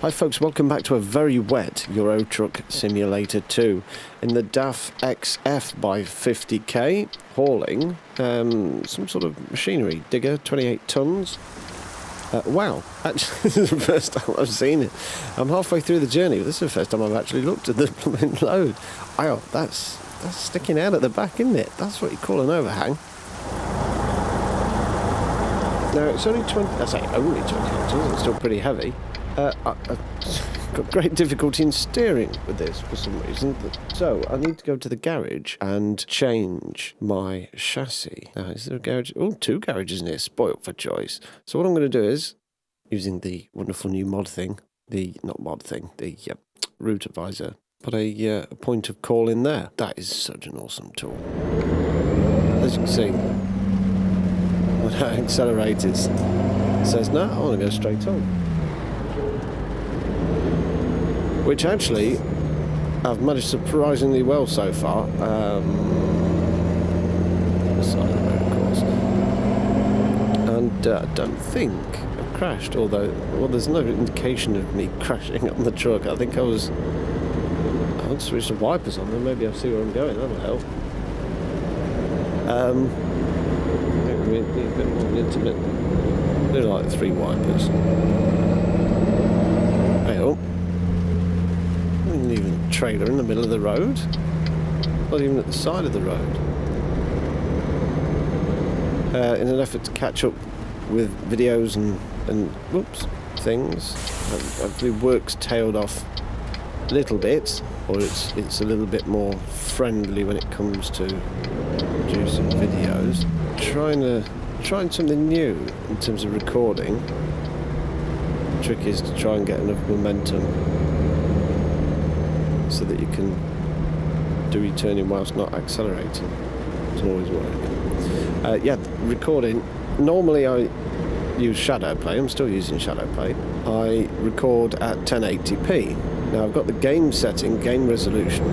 Hi folks, welcome back to a very wet Euro Truck Simulator 2 in the Daf Xf by 50k, hauling some sort of machinery, digger, 28 tonnes. Wow, actually this is the first time I've seen it. I'm halfway through the journey, but this is the first time I've actually looked at the load. Wow, that's sticking out at the back, isn't it? That's what you call an overhang. Now it's only 20, I say only 28 tonnes, it's still pretty heavy. I've got great difficulty in steering with this for some reason, so I need to go to the garage and change my chassis. Now, is there a garage? Oh, two garages near, spoilt for choice. So what I'm going to do is, using the wonderful new mod thing, the route advisor, put a point of call in there. That is such an awesome tool. As you can see, when I accelerate it says, no, I want to go straight on. Which actually, I've managed surprisingly well so far. And I don't think I've crashed, although, well, there's no indication of me crashing on the truck. I think I'll switch the wipers on, then maybe I'll see where I'm going, that'll help. Maybe a bit more intimate. They're like 3 wipers. Hey, even a trailer in the middle of the road, not even at the side of the road. In an effort to catch up with videos and things, hopefully work's tailed off a little bit, or it's a little bit more friendly when it comes to producing videos. Trying something new in terms of recording. The trick is to try and get enough momentum so that you can do returning whilst not accelerating. It doesn't always work. Recording. Normally I use shadow play. I'm still using shadow play. I record at 1080p. Now I've got the game setting, game resolution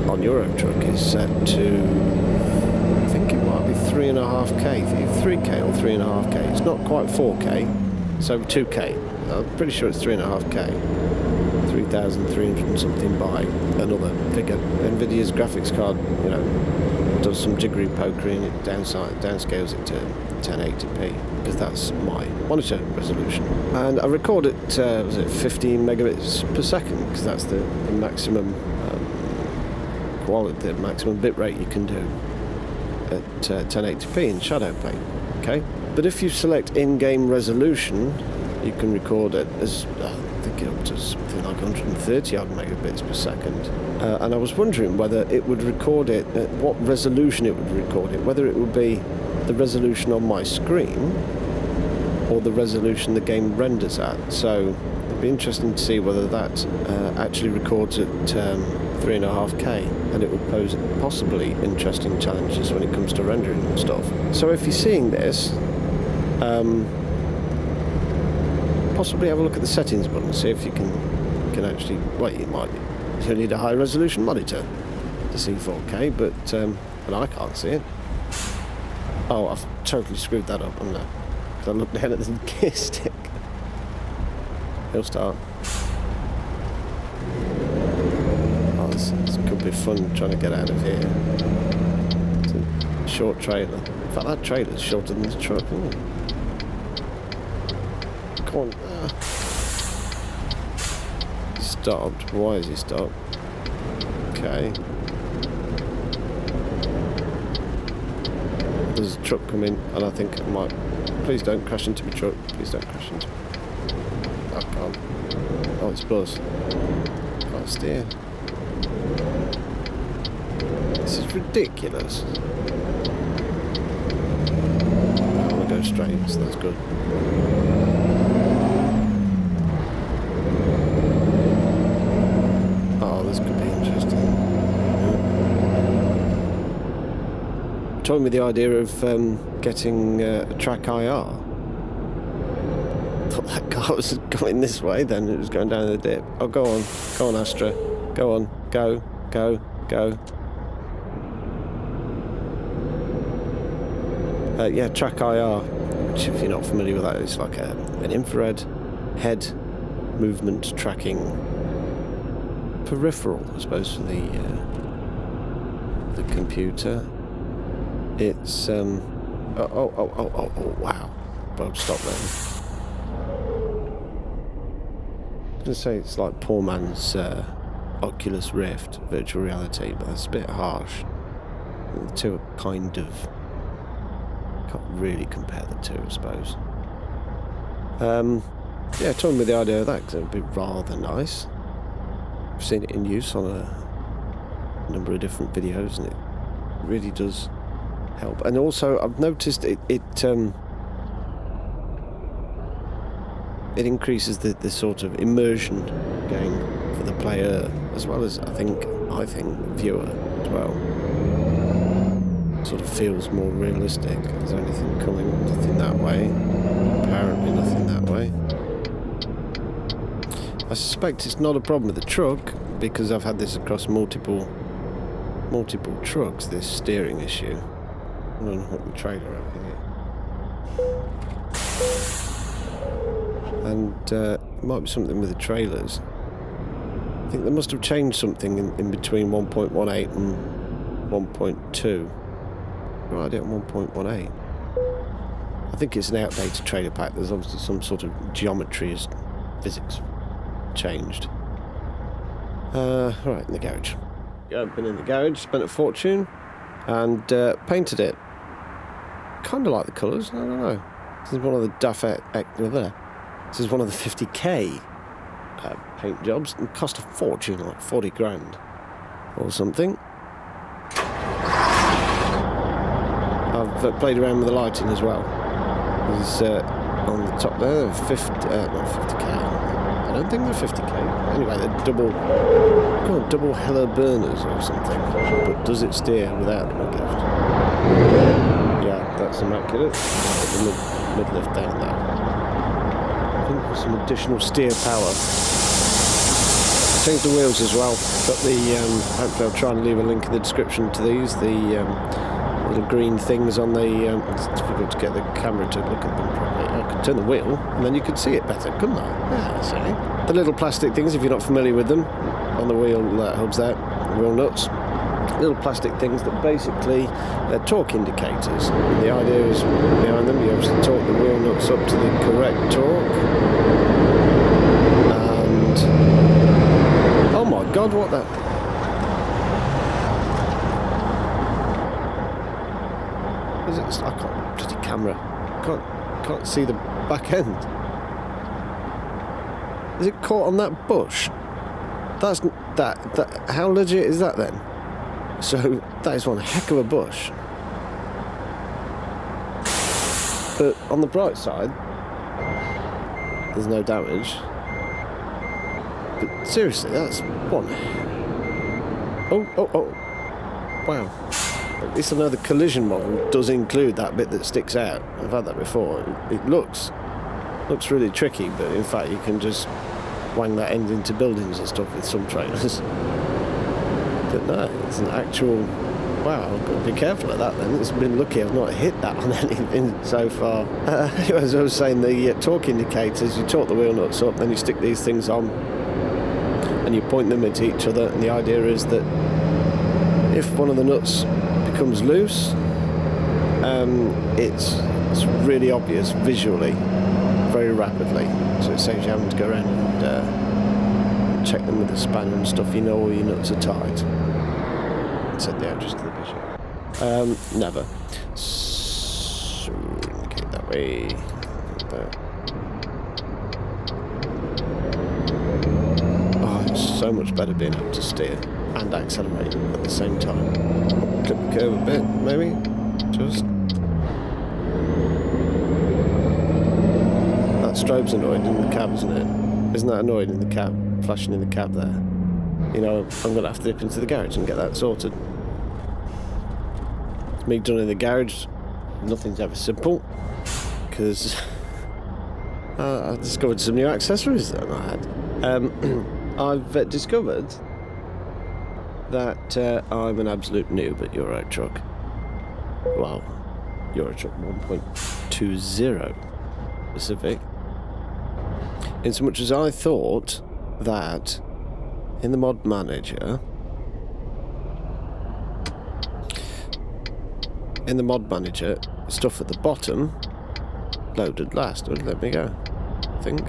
on Euro Truck is set to, I think it might be 3.5K, 3K or 3.5K. It's not quite 4K, it's over 2K. I'm pretty sure it's 3.5K. 3,300 and something by another figure. NVIDIA's graphics card, does some jiggery pokery and it downscales it to 1080p because that's my monitor resolution. And I record at 15 megabits per second because that's the maximum quality, the maximum bit rate you can do at 1080p in shadow play. Okay, but if you select in-game resolution, you can record it as up to something like 130 odd megabits per second. And I was wondering whether it would record it, what resolution it would record it, whether it would be the resolution on my screen or the resolution the game renders at. So it'd be interesting to see whether that actually records at 3.5K, and it would pose possibly interesting challenges when it comes to rendering and stuff. So if you're seeing this, possibly have a look at the settings button and see if you can actually, you'll need a high resolution monitor to see 4K, but I can't see it. Oh, I've totally screwed that up, haven't I? Because I looked down at the gear stick. He'll start. Oh, this could be fun trying to get out of here. It's a short trailer. In fact, that trailer's shorter than the truck, isn't it? Come on. He stopped. Why has he stopped? Okay. There's a truck coming, and I think it might. Please don't crash into my truck. Please don't crash into me. I can't. Oh, it's buzz. Can't steer. This is ridiculous. I want to go straight, so that's good. This could be interesting. Toying with the idea of getting a track IR. Thought that car was going this way, then it was going down the dip. Oh, go on, Astra, go on, go. Track IR, which if you're not familiar with that, it's like an infrared head movement tracking peripheral, I suppose, for the computer. It's oh wow! Bob, stop there. I was going to say it's like poor man's Oculus Rift virtual reality, but that's a bit harsh. The two are kind of, can't really compare the two, I suppose. Yeah, toying with the idea of that because it would be rather nice. I've seen it in use on a number of different videos, and it really does help. And also, I've noticed it increases the sort of immersion gain for the player, as well as I think viewer as well. Sort of feels more realistic. Is there anything coming? Nothing that way. Apparently nothing that way. I suspect it's not a problem with the truck, because I've had this across multiple trucks, this steering issue. I'm going to hook the trailer over here. And it might be something with the trailers. I think they must have changed something in between 1.18 and 1.2. Right, I did it on 1.18. I think it's an outdated trailer pack. There's obviously some sort of geometry as physics changed. Right, in the garage. I've been in the garage, spent a fortune, and painted it. Kind of like the colours, I don't know. This is one of the Daf Xf. This is one of the 50k paint jobs, and cost a fortune, like 40 grand or something. I've played around with the lighting as well. There's on the top there, 50k. I don't think they're 50k. Anyway, they're double Heller burners or something. But does it steer without the mid-lift? Yeah, that's immaculate. Put the mid-lift down there. I think for some additional steer power. Changed the wheels as well. Got the hopefully I'll try and leave a link in the description to these. The little green things on the it's difficult to get the camera to look at them properly. I could turn the wheel and then you could see it better, couldn't I? Yeah, see. The little plastic things, if you're not familiar with them, on the wheel hubs there, wheel nuts. Little plastic things that basically they're torque indicators. And the idea is behind them, you obviously torque the wheel nuts up to the correct torque. And oh my god, what the? I can't, bloody camera. Can't see the back end. Is it caught on that bush? That's that. How legit is that then? So that is one heck of a bush. But on the bright side, there's no damage. But seriously, that's one. Oh! Wow. At least I know the collision model does include that bit that sticks out. I've had that before. It looks really tricky, but in fact you can just wang that end into buildings and stuff with some trailers. But no, it's an actual... Wow, I've got to be careful of that then. It's been lucky I've not hit that on anything so far. As I was saying, the torque indicators, you torque the wheel nuts up, then you stick these things on and you point them at each other, and the idea is that if one of the nuts becomes loose, it's really obvious visually, very rapidly, so it saves you having to go around and check them with a spanner and stuff. You know all your nuts are tight. Set the edges to the vision. Never. So, indicate that way. There. Oh, it's so much better being able to steer and accelerate at the same time. Clip the curve a bit, maybe. Just. That strobe's annoying in the cab, isn't it? Isn't that annoying in the cab? Flashing in the cab there. You know, I'm going to have to dip into the garage and get that sorted. It's me done in the garage. Nothing's ever simple. Because I've discovered some new accessories that I had. I've discovered that I'm an absolute noob at Euro Truck. Well, Euro Truck 1.20 specific. in so much as I thought that in the mod manager, stuff at the bottom loaded last. Would let me go, I think.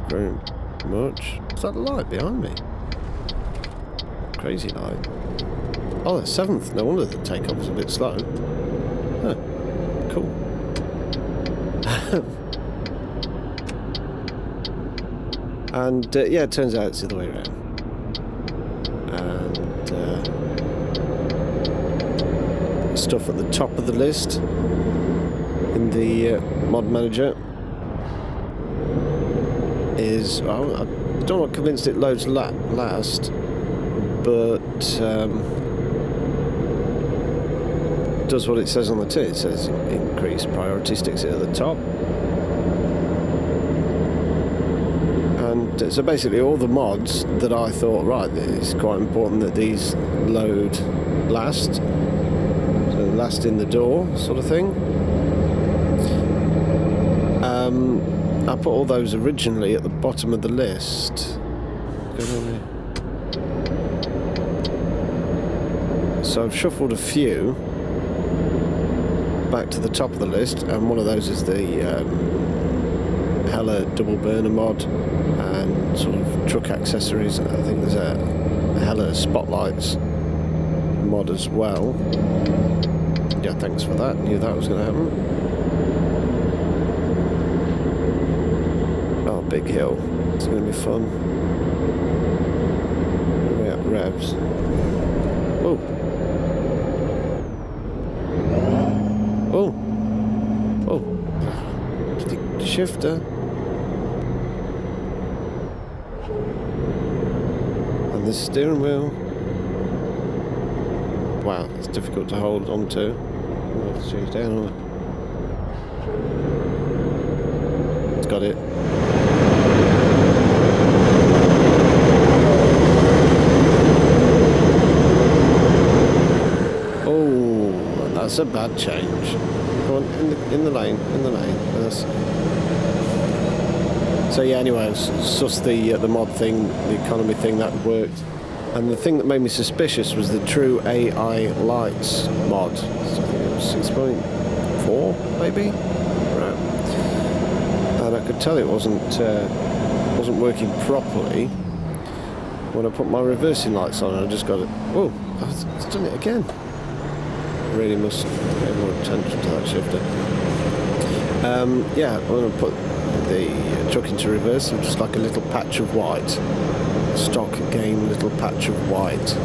Very much. Is that the light behind me? Crazy light. Oh, that's 7th. No wonder the takeoff was a bit slow. Huh. Cool. And yeah, it turns out it's the other way around. And stuff at the top of the list in the mod manager is, well, I'm not convinced it loads last, but does what it says on the tin. It says increase priority, sticks it at the top. And so basically all the mods that I thought, right, it's quite important that these load last, so last in the door sort of thing. I put all those originally at the bottom of the list. So I've shuffled a few back to the top of the list, and one of those is the Hella double burner mod and sort of truck accessories. I think there's a Hella spotlights mod as well. Yeah, thanks for that. Knew that was going to happen. Oh, big hill. It's going to be fun. We're at revs. Oh. Oh. Oh. The shifter. And the steering wheel. Wow, it's difficult to hold on to. Oh, let's change down on it. It's got it. That's a bad change. Go on, in the lane. So yeah, anyway, it's just the mod thing, the economy thing, that worked. And the thing that made me suspicious was the True AI Lights mod. So I think it was 6.4, maybe? Right. And I could tell it wasn't working properly when I put my reversing lights on, and I just got it. Oh, it's done it again. Really must pay more attention to that shifter. Yeah, I'm going to put the truck into reverse, so just like a little patch of white. Stock game little patch of white.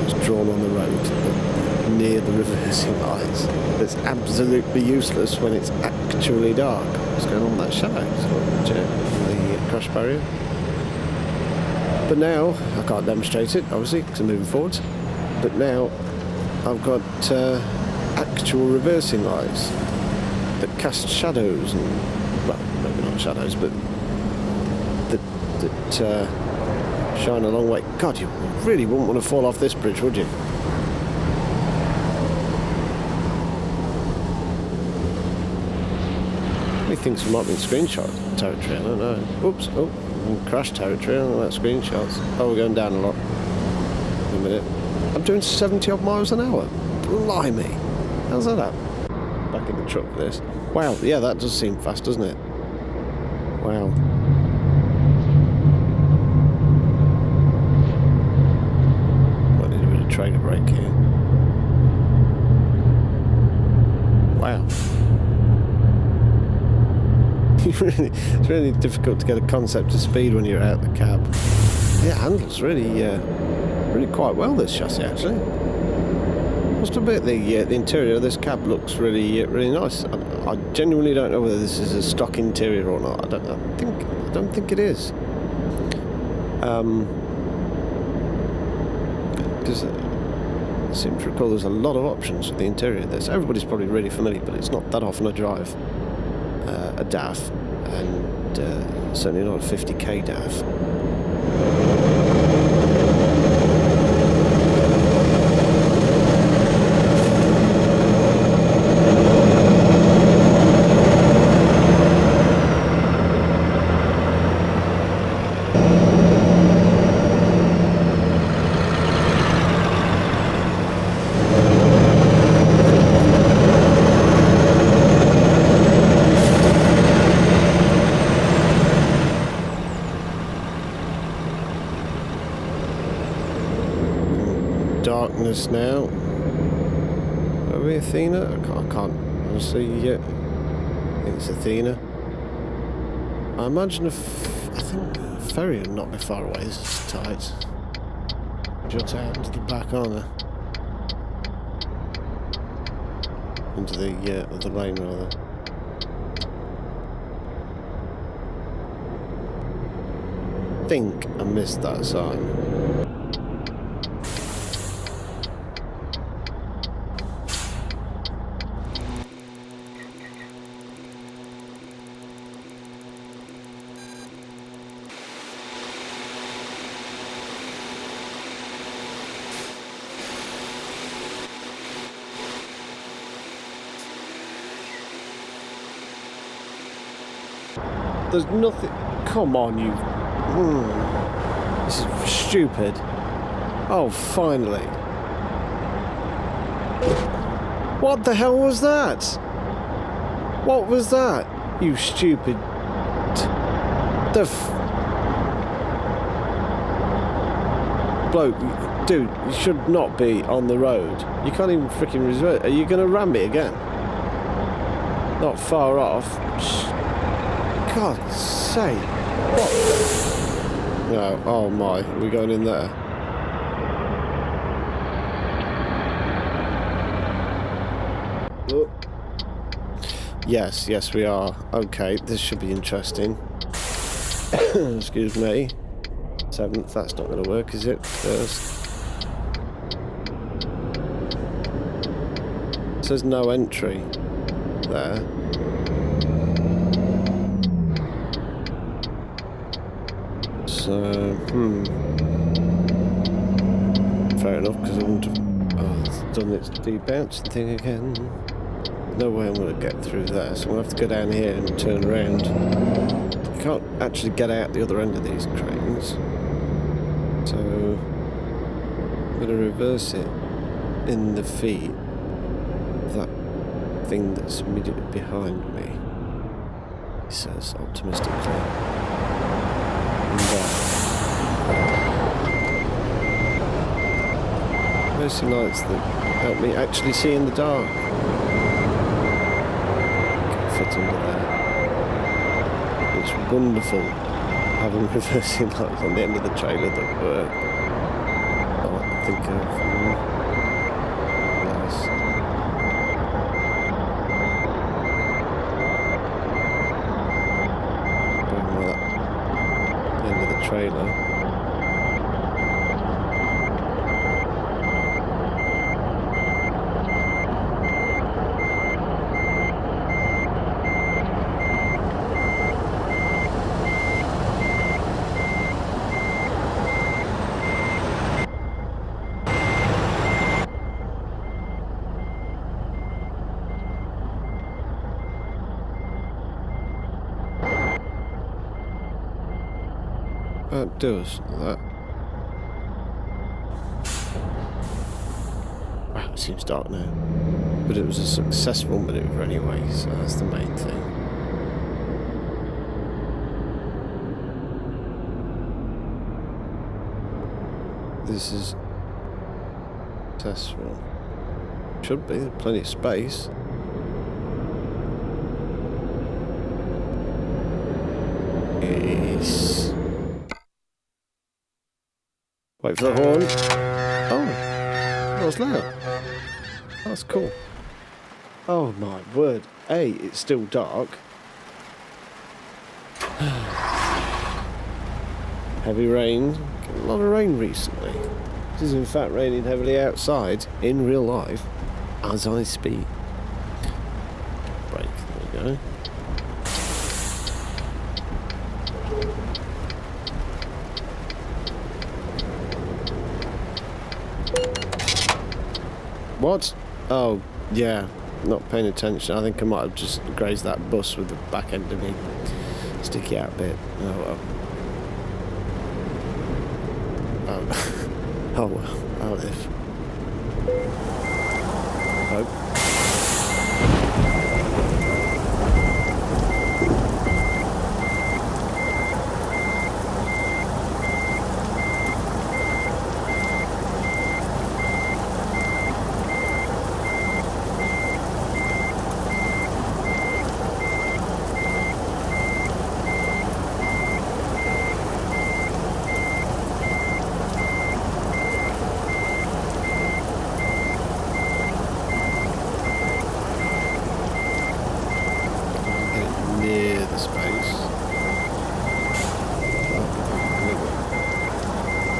It's drawn on the road near the reversing lights. It's absolutely useless when it's actually dark. What's going on with that shadow? The crash barrier. But now, I can't demonstrate it, obviously, because I'm moving forwards. But now, I've got actual reversing lights that cast shadows, and, well, maybe not shadows, but that shine a long way. God, you really wouldn't want to fall off this bridge, would you? He thinks we might be in screenshot territory, I don't know. Oops, oh, crash territory, I don't know about screenshots. Oh, we're going down a lot. In a minute. I'm doing 70 odd miles an hour. Blimey. How's that up? Back in the truck for this. Wow, yeah, that does seem fast, doesn't it? Wow. Might need a bit of trailer brake here. Wow. It's really difficult to get a concept of speed when you're out the cab. Yeah, it handles really quite well, this chassis, actually. Must admit, the interior of this cab looks really nice. I genuinely don't know whether this is a stock interior or not. I don't think it is. Because I seem to recall there's a lot of options for the interior of this. Everybody's probably really familiar, but it's not that often I drive a DAF, and certainly not a 50k DAF. darkness now. Are we Athena? I can't honestly yet. I think it's Athena. I imagine I think a ferry would not be far away. This is tight. Jut out into the back, aren't I? Into the other lane, rather. I think I missed that sign. There's nothing. Come on, you. This is stupid. Oh, finally. What the hell was that? What was that? You stupid. Bloke, dude, you should not be on the road. You can't even freaking reverse. Are you going to ram me again? Not far off. God's sake. What? No, oh my, are we going in there? Oh. Yes, we are. Okay, this should be interesting. Excuse me. 7th, that's not going to work, is it? First. It says no entry there. So, fair enough, because I wouldn't have... Oh, it's done its debouncing thing again. No way I'm going to get through there, so I'm going to have to go down here and turn around. You can't actually get out the other end of these cranes. So, I'm going to reverse it in the feet of that thing that's immediately behind me. He says optimistically. Mostly lights that help me actually see in the dark. Can fit under there. It's wonderful having reversing lights on the end of the trailer that work. I think of nice. Going like that. The end of the trailer. Do us that. Wow, it seems dark now. But it was a successful manoeuvre anyway, so that's the main thing. This is successful. Should be, there's plenty of space. Yes. Wait for the horn. Oh, what's that? That's cool. Oh my word. A, it's still dark. Heavy rain. Getting a lot of rain recently. It is in fact raining heavily outside in real life as I speak. Brake, there we go. What? Oh, yeah. Not paying attention. I think I might have just grazed that bus with the back end of me. Sticky out bit. Oh well. Oh well. I'll live. Hope.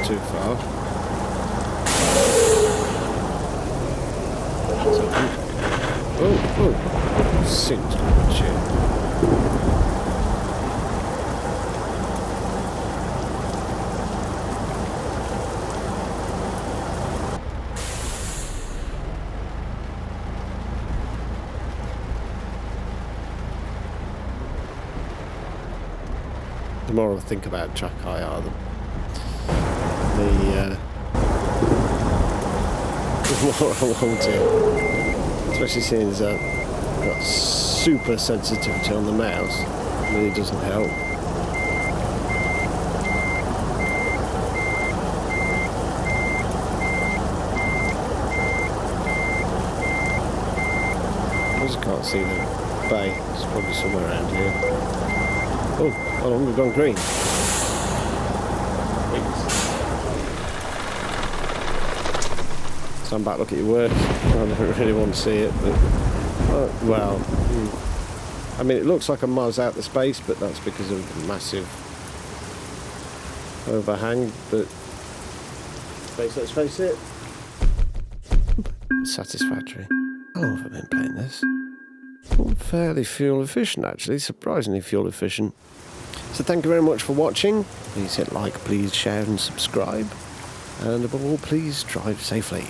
too far. Oh, seems legit. The more I think about track IR, the more I want it. Especially seeing as I've got super sensitivity on the mouse, it really doesn't help. I just can't see the bay. It's probably somewhere around here. Oh, hold on, we've gone green. Stand back, look at your work. I don't really want to see it, but well, I mean, it looks like a Mars out the space, but that's because of the massive overhang. But let's face it, satisfactory. How long have I been playing this? Well, fairly fuel efficient, actually, surprisingly fuel efficient. So thank you very much for watching. Please hit like, please share and subscribe, and above all, please drive safely.